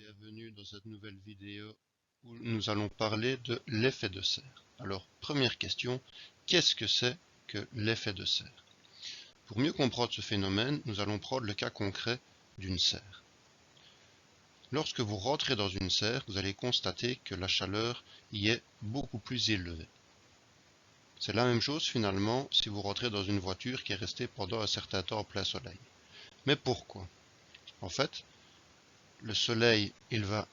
Bienvenue dans cette nouvelle vidéo où nous allons parler de l'effet de serre. Alors, première question, qu'est-ce que c'est que l'effet de serre? Pour mieux comprendre ce phénomène, nous allons prendre le cas concret d'une serre. Lorsque vous rentrez dans une serre, vous allez constater que la chaleur y est beaucoup plus élevée. C'est la même chose finalement si vous rentrez dans une voiture qui est restée pendant un certain temps en plein soleil. Mais pourquoi? En fait, le soleil, il va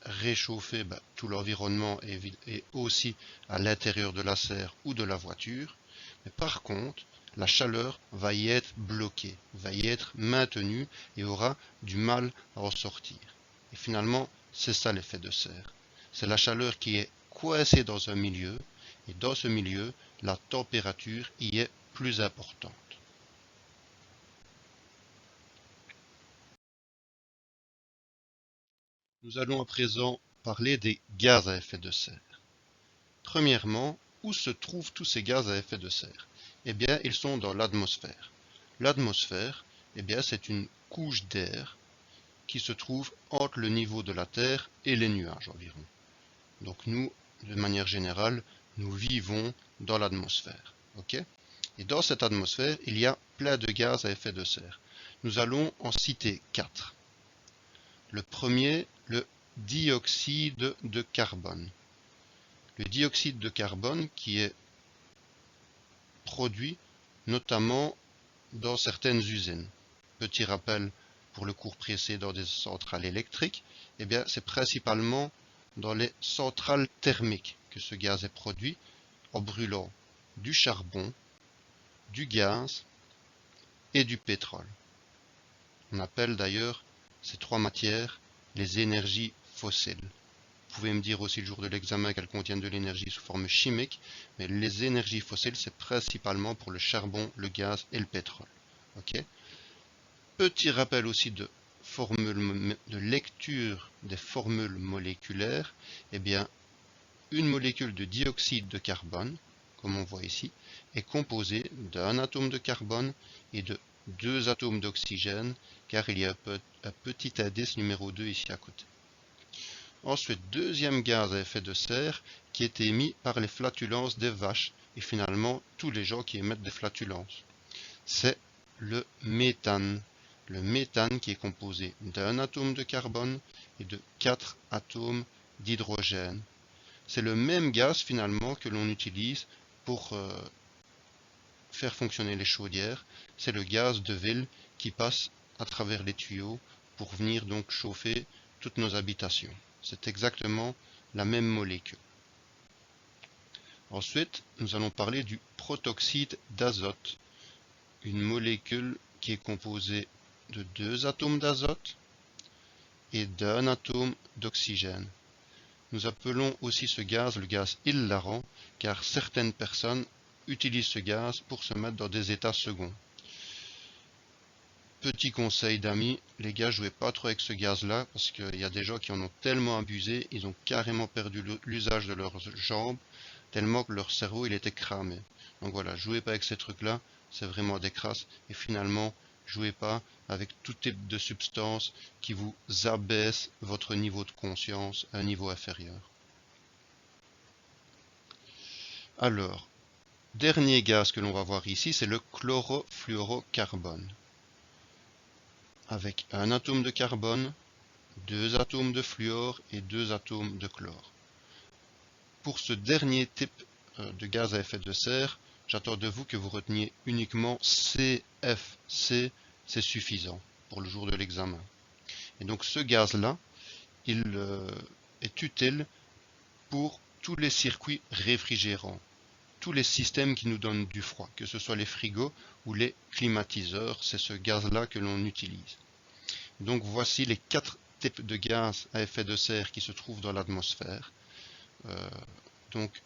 réchauffer tout l'environnement et aussi à l'intérieur de la serre ou de la voiture. Mais par contre, la chaleur va y être bloquée, va y être maintenue et aura du mal à en sortir. Et finalement, c'est ça l'effet de serre. C'est la chaleur qui est coincée dans un milieu et dans ce milieu, la température y est plus importante. Nous allons à présent parler des gaz à effet de serre. Premièrement, où se trouvent tous ces gaz à effet de serre? Eh bien, ils sont dans l'atmosphère. L'atmosphère, eh bien, c'est une couche d'air qui se trouve entre le niveau de la Terre et les nuages environ. Donc nous, de manière générale, nous vivons dans l'atmosphère. Ok? Et dans cette atmosphère, il y a plein de gaz à effet de serre. Nous allons en citer 4. Le premier, le dioxyde de carbone. Le dioxyde de carbone qui est produit notamment dans certaines usines. Petit rappel pour le cours précédent des centrales électriques, eh bien c'est principalement dans les centrales thermiques que ce gaz est produit en brûlant du charbon, du gaz et du pétrole. On appelle d'ailleurs ces trois matières les énergies fossiles. Vous pouvez me dire aussi le jour de l'examen qu'elles contiennent de l'énergie sous forme chimique, mais les énergies fossiles, c'est principalement pour le charbon, le gaz et le pétrole. Ok? Petit rappel aussi de lecture des formules moléculaires. Eh bien, une molécule de dioxyde de carbone, comme on voit ici, est composée d'un atome de carbone et de 2 atomes d'oxygène, car il y a un petit indice numéro 2 ici à côté. Ensuite, deuxième gaz à effet de serre qui est émis par les flatulences des vaches et finalement tous les gens qui émettent des flatulences. C'est le méthane. Le méthane qui est composé d'un atome de carbone et de 4 atomes d'hydrogène. C'est le même gaz finalement que l'on utilise pour faire fonctionner les chaudières. C'est le gaz de ville qui passe à travers les tuyaux pour venir donc chauffer toutes nos habitations. C'est exactement la même molécule. Ensuite, nous allons parler du protoxyde d'azote, une molécule qui est composée de 2 atomes d'azote et d'un atome d'oxygène. Nous appelons aussi ce gaz le gaz hilarant, car certaines personnes utilisent ce gaz pour se mettre dans des états seconds. Petit conseil d'amis, les gars, jouez pas trop avec ce gaz-là, parce qu'il y a des gens qui en ont tellement abusé, ils ont carrément perdu l'usage de leurs jambes, tellement que leur cerveau il était cramé. Donc voilà, jouez pas avec ces trucs-là, c'est vraiment des crasses, et finalement, jouez pas avec tout type de substance qui vous abaisse votre niveau de conscience à un niveau inférieur. Alors, dernier gaz que l'on va voir ici, c'est le chlorofluorocarbone. Avec un atome de carbone, 2 atomes de fluor et 2 atomes de chlore. Pour ce dernier type de gaz à effet de serre, j'attends de vous que vous reteniez uniquement CFC, c'est suffisant pour le jour de l'examen. Et donc ce gaz-là, il est utile pour tous les circuits réfrigérants, tous les systèmes qui nous donnent du froid, que ce soit les frigos ou les climatiseurs, c'est ce gaz-là que l'on utilise. Donc voici les 4 types de gaz à effet de serre qui se trouvent dans l'atmosphère. Donc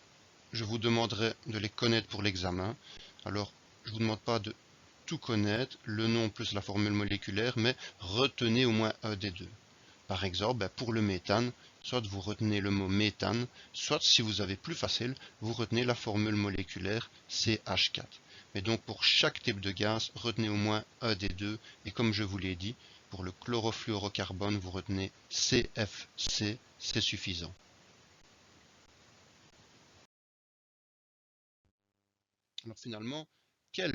je vous demanderai de les connaître pour l'examen. Alors je ne vous demande pas de tout connaître, le nom plus la formule moléculaire, mais retenez au moins un des deux. Par exemple, pour le méthane, soit vous retenez le mot méthane, soit si vous avez plus facile, vous retenez la formule moléculaire CH4. Mais donc pour chaque type de gaz, retenez au moins un des deux, et comme je vous l'ai dit, pour le chlorofluorocarbone, vous retenez CFC, c'est suffisant. Alors finalement, quel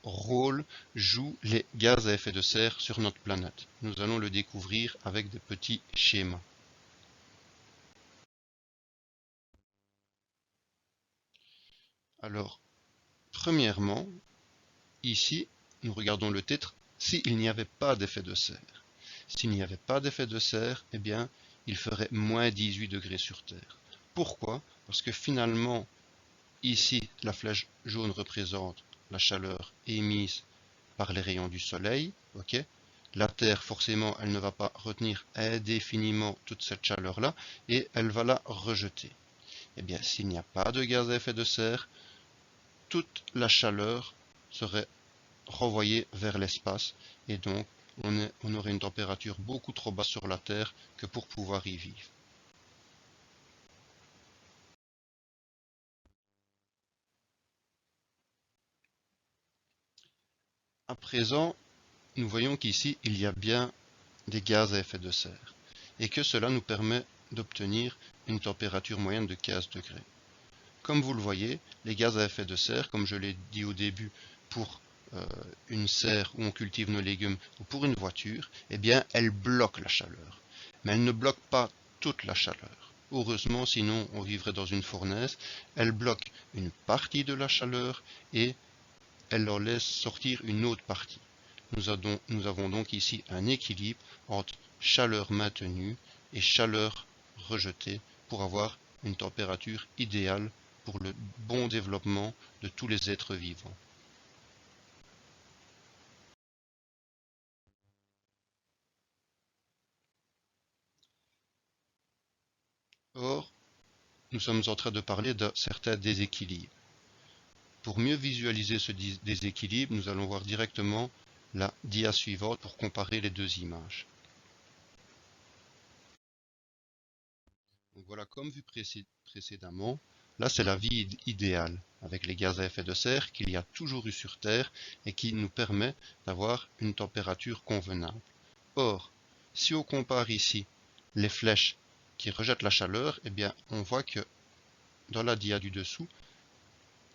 rôle jouent les gaz à effet de serre sur notre planète? Nous allons le découvrir avec des petits schémas. Alors, premièrement, ici, nous regardons le titre, s'il n'y avait pas d'effet de serre. S'il n'y avait pas d'effet de serre, eh bien, il ferait moins 18 degrés sur Terre. Pourquoi? Parce que finalement, ici, la flèche jaune représente la chaleur émise par les rayons du soleil. Ok, la Terre, forcément, elle ne va pas retenir indéfiniment toute cette chaleur-là et elle va la rejeter. Eh bien, s'il n'y a pas de gaz à effet de serre, toute la chaleur serait renvoyée vers l'espace et donc on aurait une température beaucoup trop basse sur la Terre que pour pouvoir y vivre. À présent, nous voyons qu'ici, il y a bien des gaz à effet de serre et que cela nous permet d'obtenir une température moyenne de 15 degrés. Comme vous le voyez, les gaz à effet de serre, comme je l'ai dit au début, pour une serre où on cultive nos légumes ou pour une voiture, eh bien, elles bloquent la chaleur. Mais elles ne bloquent pas toute la chaleur. Heureusement, sinon on vivrait dans une fournaise. Elles bloquent une partie de la chaleur et elles en laissent sortir une autre partie. Nous avons donc ici un équilibre entre chaleur maintenue et chaleur rejetée pour avoir une température idéale pour le bon développement de tous les êtres vivants. Or, nous sommes en train de parler de certains déséquilibres. Pour mieux visualiser ce déséquilibre, nous allons voir directement la dia suivante pour comparer les deux images. Donc voilà, comme vu précédemment, là c'est la vie idéale, avec les gaz à effet de serre qu'il y a toujours eu sur Terre et qui nous permet d'avoir une température convenable. Or, si on compare ici les flèches qui rejettent la chaleur, eh bien on voit que dans la dia du dessous,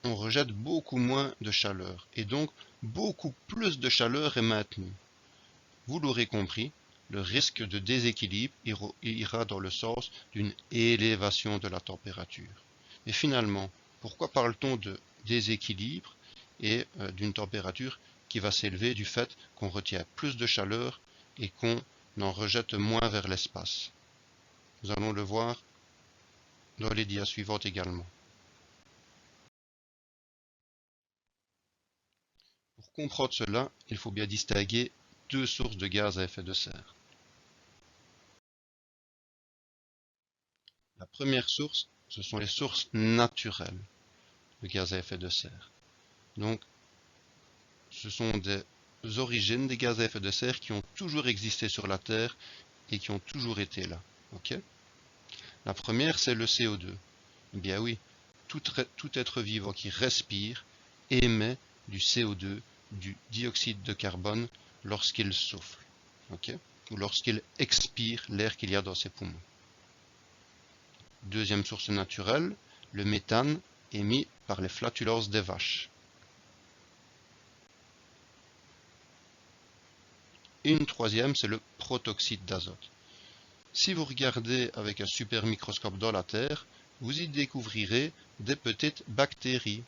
on rejette beaucoup moins de chaleur et donc beaucoup plus de chaleur est maintenue. Vous l'aurez compris, le risque de déséquilibre ira dans le sens d'une élévation de la température. Et finalement, pourquoi parle-t-on de déséquilibre et d'une température qui va s'élever du fait qu'on retient plus de chaleur et qu'on en rejette moins vers l'espace? Nous allons le voir dans les dias suivantes également. Pour comprendre cela, il faut bien distinguer deux sources de gaz à effet de serre. La première source, ce sont les sources naturelles de gaz à effet de serre. Donc, ce sont des origines des gaz à effet de serre qui ont toujours existé sur la Terre et qui ont toujours été là. Ok? La première, c'est le CO2. Eh bien oui, tout être vivant qui respire émet du CO2, du dioxyde de carbone, lorsqu'il souffle. Ok? Ou lorsqu'il expire l'air qu'il y a dans ses poumons. Deuxième source naturelle, le méthane émis par les flatulences des vaches. Et une troisième, c'est le protoxyde d'azote. Si vous regardez avec un super microscope dans la Terre, vous y découvrirez des petites bactéries.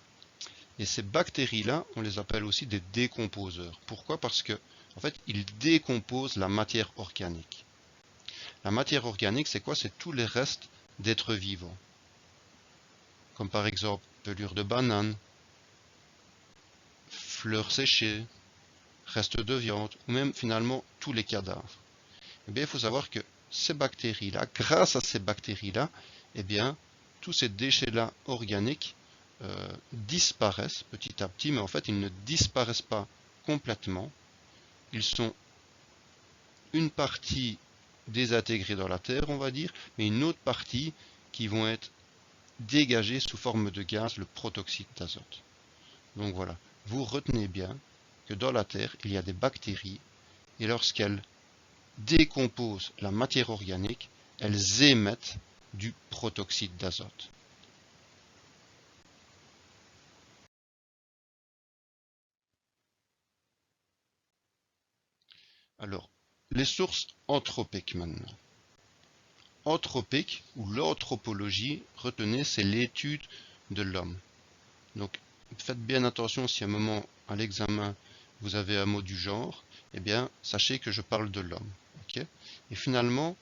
Et ces bactéries-là, on les appelle aussi des décomposeurs. Pourquoi? Parce que, en fait, ils décomposent la matière organique. La matière organique, c'est quoi? C'est tous les restes d'êtres vivants. Comme par exemple, pelure de banane, fleurs séchées, restes de viande, ou même finalement tous les cadavres. Eh bien, il faut savoir que ces bactéries-là, grâce à ces bactéries-là, eh bien, tous ces déchets-là organiques disparaissent petit à petit, mais en fait, ils ne disparaissent pas complètement. Ils sont une partie désintégrée dans la terre, on va dire, mais une autre partie qui vont être dégagées sous forme de gaz, le protoxyde d'azote. Donc voilà, vous retenez bien, que dans la Terre, il y a des bactéries et lorsqu'elles décomposent la matière organique, elles émettent du protoxyde d'azote. Alors, les sources anthropiques maintenant. Anthropique ou l'anthropologie, retenez, c'est l'étude de l'homme. Donc, faites bien attention si à un moment à l'examen vous avez un mot du genre, eh bien, sachez que je parle de l'homme. Okay. Et finalement,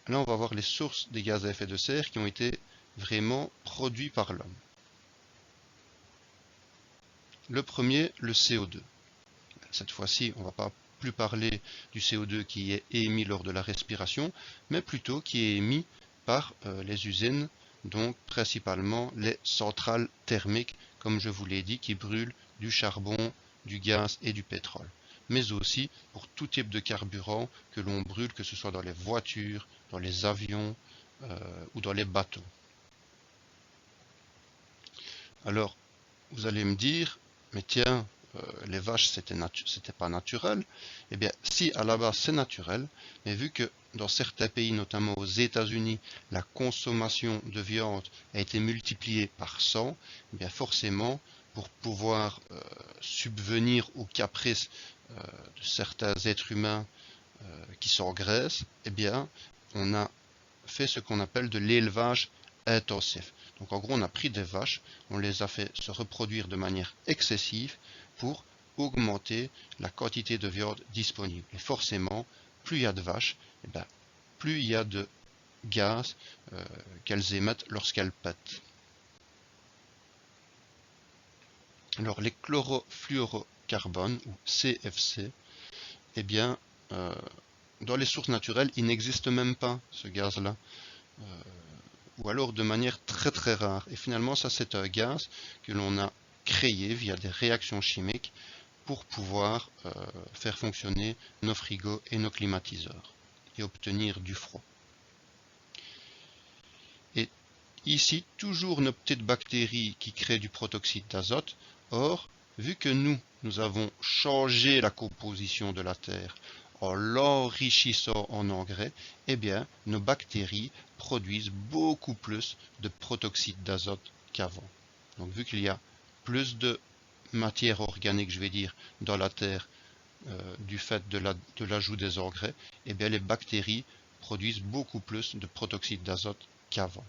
là, on va voir les sources des gaz à effet de serre qui ont été vraiment produits par l'homme. Le premier, le CO2. Cette fois-ci, on ne va pas plus parler du CO2 qui est émis lors de la respiration, mais plutôt qui est émis par les usines, donc principalement les centrales thermiques, comme je vous l'ai dit, qui brûlent du charbon, du gaz et du pétrole. Mais aussi pour tout type de carburant que l'on brûle, que ce soit dans les voitures, dans les avions ou dans les bateaux. Alors, vous allez me dire, mais tiens, les vaches, c'était pas naturel. Eh bien, si à la base c'est naturel, mais vu que dans certains pays, notamment aux États-Unis, la consommation de viande a été multipliée par 100, eh bien forcément, pour pouvoir subvenir aux caprices de certains êtres humains qui s'engraissent, eh bien, on a fait ce qu'on appelle de l'élevage intensif. Donc en gros, on a pris des vaches, on les a fait se reproduire de manière excessive pour augmenter la quantité de viande disponible. Et forcément, plus il y a de vaches, et ben, plus il y a de gaz qu'elles émettent lorsqu'elles pètent. Alors les chlorofluorocarbones, ou CFC, eh bien, dans les sources naturelles, il n'existe même pas ce gaz-là. Ou alors de manière très très rare. Et finalement, ça c'est un gaz que l'on a créé via des réactions chimiques pour pouvoir faire fonctionner nos frigos et nos climatiseurs et obtenir du froid. Et ici, toujours nos petites bactéries qui créent du protoxyde d'azote. Or, vu que nous avons changé la composition de la Terre en l'enrichissant en engrais, eh bien, nos bactéries produisent beaucoup plus de protoxyde d'azote qu'avant. Donc, vu qu'il y a plus de matière organique, je vais dire, dans la terre du fait de l'ajout des engrais, eh bien, les bactéries produisent beaucoup plus de protoxyde d'azote qu'avant.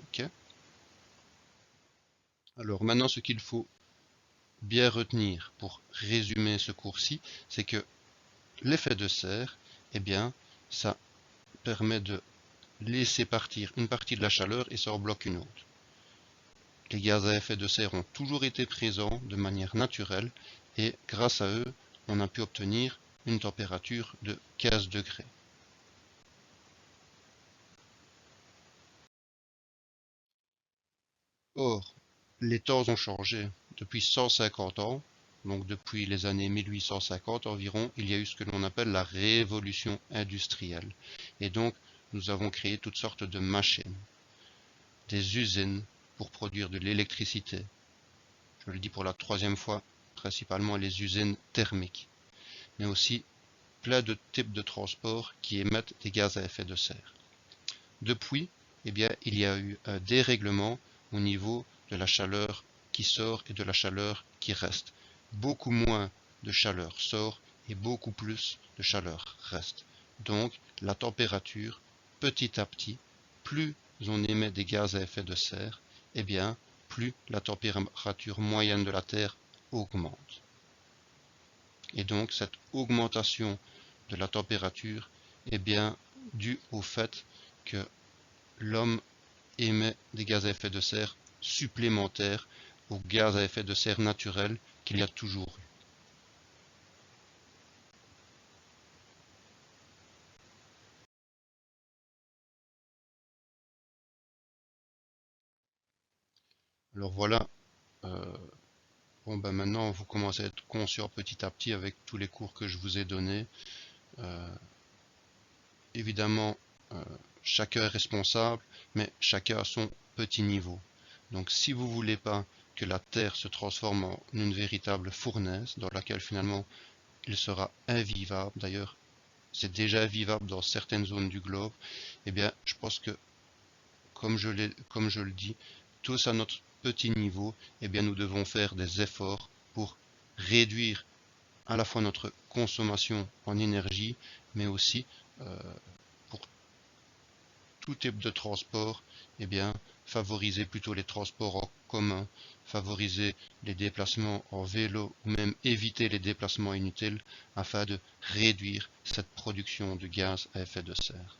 Okay. Alors maintenant, ce qu'il faut bien retenir pour résumer ce cours-ci, c'est que l'effet de serre, eh bien, ça permet de laisser partir une partie de la chaleur et ça en bloque une autre. Les gaz à effet de serre ont toujours été présents de manière naturelle et grâce à eux, on a pu obtenir une température de 15 degrés. Or, les temps ont changé. Depuis 150 ans, donc depuis les années 1850 environ, il y a eu ce que l'on appelle la révolution industrielle. Et donc, nous avons créé toutes sortes de machines, des usines pour produire de l'électricité. Je le dis pour la troisième fois, principalement les usines thermiques, mais aussi plein de types de transports qui émettent des gaz à effet de serre. Depuis, eh bien, il y a eu un dérèglement au niveau de la chaleur qui sort et de la chaleur qui reste. Beaucoup moins de chaleur sort et beaucoup plus de chaleur reste. Donc, la température, petit à petit, plus on émet des gaz à effet de serre, eh bien, plus la température moyenne de la Terre augmente. Et donc, cette augmentation de la température est bien due au fait que l'homme émet des gaz à effet de serre supplémentaires aux gaz à effet de serre naturels qu'il y a toujours eu. Alors voilà, bon ben maintenant vous commencez à être conscient petit à petit avec tous les cours que je vous ai donnés. Euh, Évidemment, euh, chacun est responsable, mais chacun a son petit niveau. Donc si vous voulez pas que la Terre se transforme en une véritable fournaise dans laquelle finalement il sera invivable. D'ailleurs, c'est déjà invivable dans certaines zones du globe. Eh bien, je pense que, comme je le dis, tous à notre petit niveau, eh bien, nous devons faire des efforts pour réduire à la fois notre consommation en énergie, mais aussi pour tout type de transport, eh bien, favoriser plutôt les transports en commun, favoriser les déplacements en vélo ou même éviter les déplacements inutiles afin de réduire cette production de gaz à effet de serre.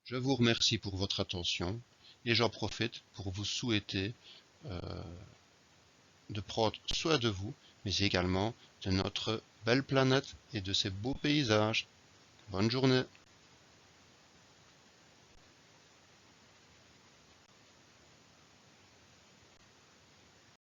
Je vous remercie pour votre attention et j'en profite pour vous souhaiter euh, de prendre soin de vous, mais également de notre belle planète et de ses beaux paysages. Bonne journée.